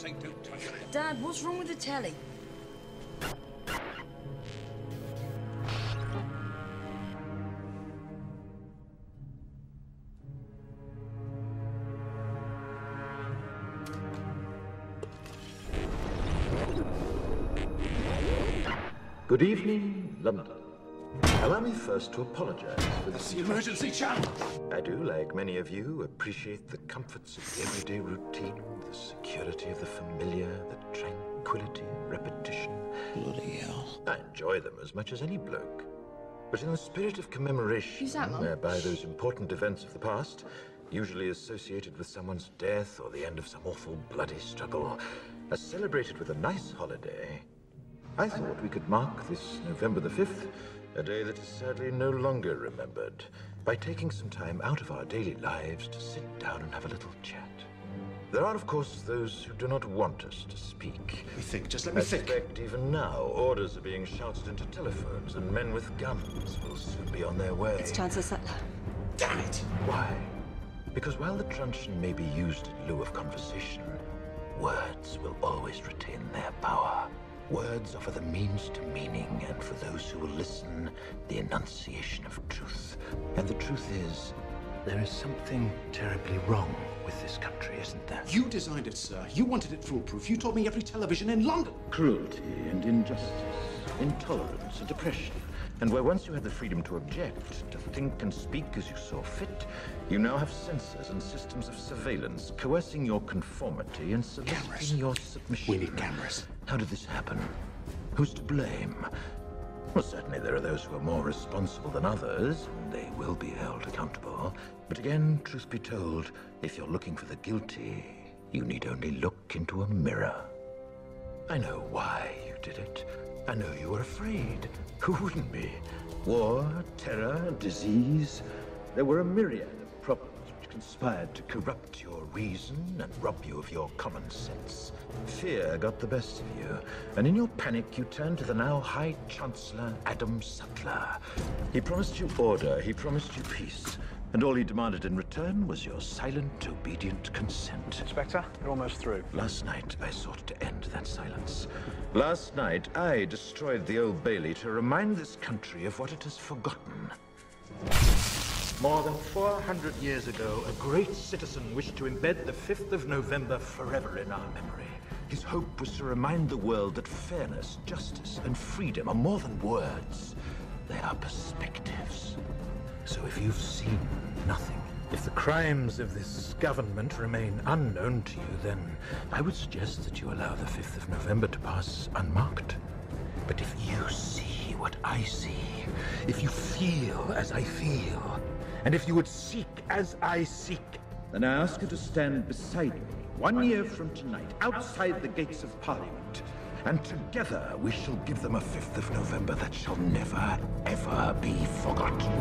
thing. Don't touch it. Dad, what's wrong with the telly? Good evening, London. Allow me first to apologize for That's the emergency channel. I do, like many of you, appreciate the comforts of the everyday routine, the security of the familiar, the tranquility of repetition. Bloody hell. I enjoy them as much as any bloke. But in the spirit of commemoration, Who's that, Mum? whereby those important events of the past, usually associated with someone's death or the end of some awful bloody struggle, are celebrated with a nice holiday, I thought we could mark this November the 5th, a day that is sadly no longer remembered, by taking some time out of our daily lives to sit down and have a little chat. There are, of course, those who do not want us to speak. Let me think. Just let me I think. suspect even now, orders are being shouted into telephones, and men with guns will soon be on their way. It's Chancellor Sutler. Damn it. Why? Because while the truncheon may be used in lieu of conversation, words will always retain their power. Words offer the means to meaning, and for those who will listen, the enunciation of truth. And the truth is, there is something terribly wrong with this country, isn't there? You designed it, sir. You wanted it foolproof. You told me every television in London. Cruelty and injustice, intolerance and oppression. And where once you had the freedom to object, to think and speak as you saw fit, you now have censors and systems of surveillance coercing your conformity and soliciting your submission. We need cameras. How did this happen? Who's to blame? Well, certainly there are those who are more responsible than others, and they will be held accountable. But again, truth be told, if you're looking for the guilty, you need only look into a mirror. I know why you did it. I know you were afraid. Who wouldn't be? War, terror, disease. There were a myriad of problems which conspired to corrupt your reason and rob you of your common sense. Fear got the best of you, and in your panic you turned to the now High Chancellor Adam Sutler. He promised you order, he promised you peace, and all he demanded in return was your silent, obedient consent. Inspector, you're almost through. Last night, I sought to end that silence. Last night, I destroyed the Old Bailey to remind this country of what it has forgotten. More than 400 years ago, a great citizen wished to embed the 5th of November forever in our memory. His hope was to remind the world that fairness, justice, and freedom are more than words. They are perspectives. So if you've seen nothing, if the crimes of this government remain unknown to you, then I would suggest that you allow the 5th of November to pass unmarked. But if you see what I see, if you feel as I feel, and if you would seek as I seek, then I ask you to stand beside me 1 year from tonight, outside the gates of Parliament, and together we shall give them a 5th of November that shall never, ever be forgotten.